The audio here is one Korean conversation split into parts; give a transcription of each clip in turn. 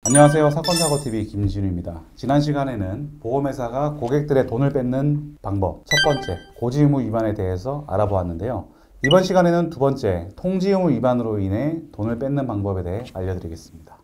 안녕하세요. 사건사고TV 김진우입니다. 지난 시간에는 보험회사가 고객들의 돈을 뺏는 방법 첫 번째, 고지의무 위반에 대해서 알아보았는데요. 이번 시간에는 두 번째, 통지의무 위반으로 인해 돈을 뺏는 방법에 대해 알려드리겠습니다.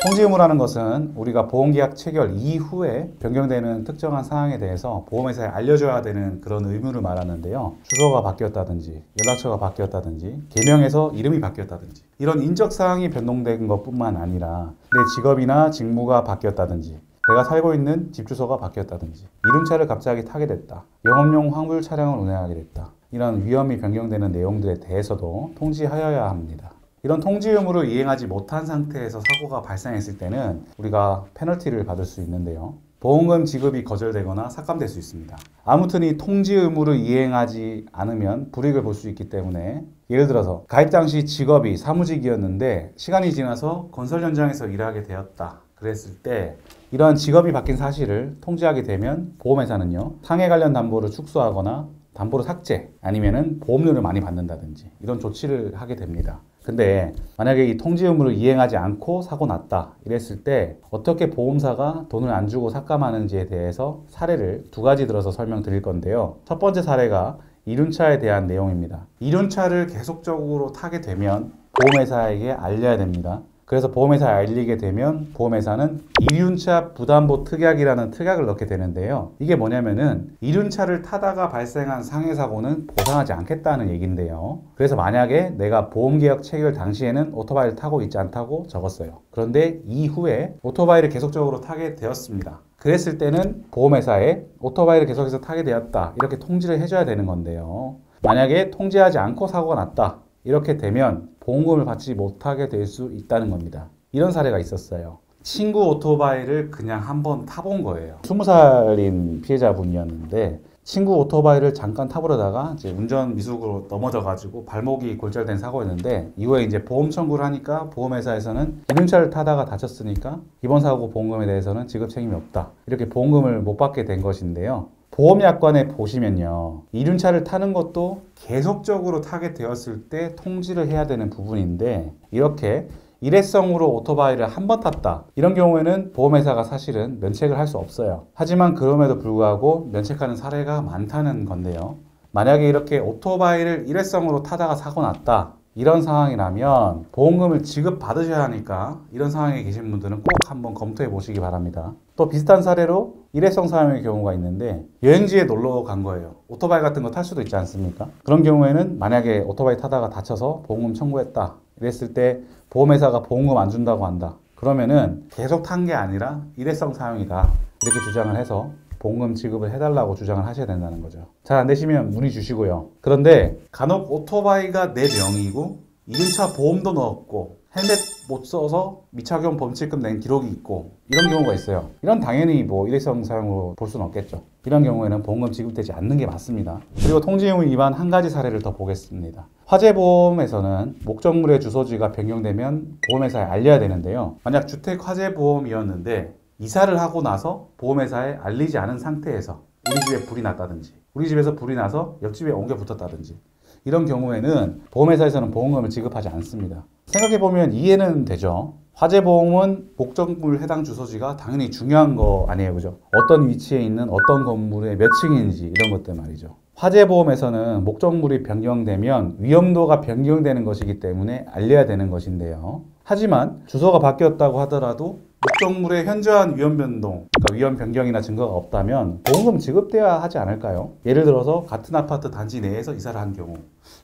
통지의무라는 것은 우리가 보험계약 체결 이후에 변경되는 특정한 사항에 대해서 보험회사에 알려줘야 되는 그런 의무를 말하는데요. 주소가 바뀌었다든지 연락처가 바뀌었다든지 개명해서 이름이 바뀌었다든지 이런 인적사항이 변동된 것뿐만 아니라 내 직업이나 직무가 바뀌었다든지 내가 살고 있는 집 주소가 바뀌었다든지 이륜차를 갑자기 타게 됐다, 영업용 화물 차량을 운행하게 됐다, 이런 위험이 변경되는 내용들에 대해서도 통지하여야 합니다. 이런 통지 의무를 이행하지 못한 상태에서 사고가 발생했을 때는 우리가 페널티를 받을 수 있는데요. 보험금 지급이 거절되거나 삭감될 수 있습니다. 아무튼 이 통지 의무를 이행하지 않으면 불이익을 볼 수 있기 때문에, 예를 들어서 가입 당시 직업이 사무직이었는데 시간이 지나서 건설 현장에서 일하게 되었다 그랬을 때, 이러한 직업이 바뀐 사실을 통지하게 되면 보험회사는요, 상해 관련 담보를 축소하거나 담보를 삭제, 아니면은 보험료를 많이 받는다든지 이런 조치를 하게 됩니다. 근데 만약에 이 통지 의무를 이행하지 않고 사고 났다 이랬을 때 어떻게 보험사가 돈을 안 주고 삭감하는지에 대해서 사례를 두 가지 들어서 설명드릴 건데요. 첫 번째 사례가 이륜차에 대한 내용입니다. 이륜차를 계속적으로 타게 되면 보험회사에게 알려야 됩니다. 그래서 보험회사에 알리게 되면 보험회사는 이륜차 부담보 특약이라는 특약을 넣게 되는데요. 이게 뭐냐면은 이륜차를 타다가 발생한 상해사고는 보상하지 않겠다는 얘기인데요. 그래서 만약에 내가 보험계약 체결 당시에는 오토바이를 타고 있지 않다고 적었어요. 그런데 이후에 오토바이를 계속적으로 타게 되었습니다. 그랬을 때는 보험회사에 오토바이를 계속해서 타게 되었다 이렇게 통지를 해줘야 되는 건데요. 만약에 통지하지 않고 사고가 났다 이렇게 되면 보험금을 받지 못하게 될 수 있다는 겁니다. 이런 사례가 있었어요. 친구 오토바이를 그냥 한번 타본 거예요. 20살인 피해자분이었는데 친구 오토바이를 잠깐 타보려다가 이제 운전 미숙으로 넘어져가지고 발목이 골절된 사고였는데, 이후에 이제 보험 청구를 하니까 보험회사에서는 이륜차를 타다가 다쳤으니까 이번 사고 보험금에 대해서는 지급 책임이 없다 이렇게 보험금을 못 받게 된 것인데요. 보험약관에 보시면요, 이륜차를 타는 것도 계속적으로 타게 되었을 때 통지를 해야 되는 부분인데, 이렇게 일회성으로 오토바이를 한 번 탔다 이런 경우에는 보험회사가 사실은 면책을 할 수 없어요. 하지만 그럼에도 불구하고 면책하는 사례가 많다는 건데요. 만약에 이렇게 오토바이를 일회성으로 타다가 사고 났다 이런 상황이라면 보험금을 지급받으셔야 하니까 이런 상황에 계신 분들은 꼭 한번 검토해 보시기 바랍니다. 또 비슷한 사례로 일회성 사용의 경우가 있는데, 여행지에 놀러 간 거예요. 오토바이 같은 거 탈 수도 있지 않습니까? 그런 경우에는 만약에 오토바이 타다가 다쳐서 보험금 청구했다 이랬을 때 보험회사가 보험금 안 준다고 한다 그러면은 계속 탄 게 아니라 일회성 사용이다 이렇게 주장을 해서 보험금 지급을 해달라고 주장을 하셔야 된다는 거죠. 잘 안 되시면 문의 주시고요. 그런데 간혹 오토바이가 내 명의고 이륜차 보험도 넣었고 헬멧 못 써서 미착용 범칙금 낸 기록이 있고 이런 경우가 있어요. 이런 당연히 뭐 일회성 사용으로 볼 수는 없겠죠. 이런 경우에는 보험금 지급되지 않는 게 맞습니다. 그리고 통지의무 위반 한 가지 사례를 더 보겠습니다. 화재보험에서는 목적물의 주소지가 변경되면 보험회사에 알려야 되는데요. 만약 주택화재보험이었는데 이사를 하고 나서 보험회사에 알리지 않은 상태에서 우리 집에 불이 났다든지 우리 집에서 불이 나서 옆집에 옮겨 붙었다든지 이런 경우에는 보험회사에서는 보험금을 지급하지 않습니다. 생각해보면 이해는 되죠. 화재보험은 목적물 해당 주소지가 당연히 중요한 거 아니에요, 그죠? 어떤 위치에 있는 어떤 건물의 몇 층인지 이런 것들 말이죠. 화재보험에서는 목적물이 변경되면 위험도가 변경되는 것이기 때문에 알려야 되는 것인데요. 하지만 주소가 바뀌었다고 하더라도 목적물의 현저한 위험 변동, 그러니까 위험 변경이나 증거가 없다면 보험금 지급돼야 하지 않을까요? 예를 들어서 같은 아파트 단지 내에서 이사를 한 경우,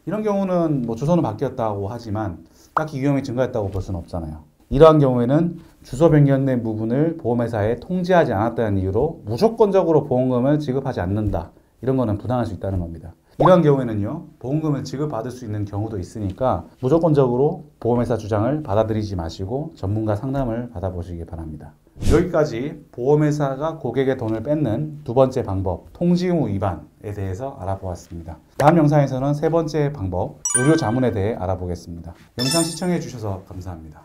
이런 경우는 뭐 주소는 바뀌었다고 하지만 딱히 위험이 증가했다고 볼 수는 없잖아요. 이러한 경우에는 주소 변경된 부분을 보험회사에 통지하지 않았다는 이유로 무조건적으로 보험금을 지급하지 않는다, 이런 거는 부당할 수 있다는 겁니다. 이런 경우에는요, 보험금을 지급받을 수 있는 경우도 있으니까 무조건적으로 보험회사 주장을 받아들이지 마시고 전문가 상담을 받아보시기 바랍니다. 여기까지 보험회사가 고객의 돈을 뺏는 두 번째 방법, 통지의무 위반에 대해서 알아보았습니다. 다음 영상에서는 세 번째 방법, 의료 자문에 대해 알아보겠습니다. 영상 시청해 주셔서 감사합니다.